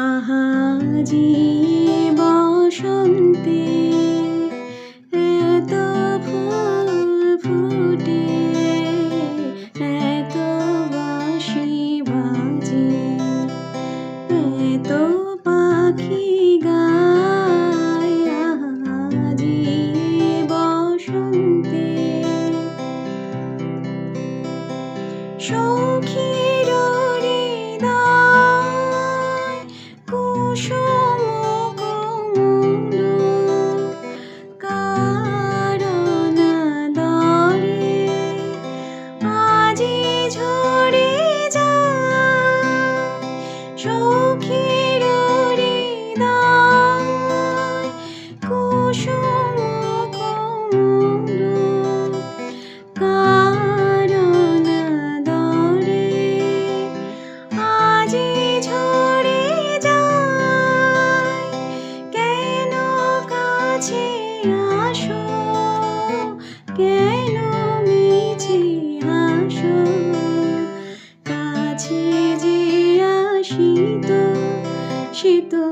আহা জি বসন্তে এত ফুল ফুটে, এত বাঁশি বাজে, এত পাখি গায়। আহা জি বসন্তে সখীর হৃদয় কুসুম কোমল, কারণ দরে আজি ঝরে যায়। সখীর হৃদয় কুসুম কোমল, কারণ দরে আজি ঝরে যায়। কেন কাছে আসো, কেন মিছে হাসো, কাছে যে আসিত সে তো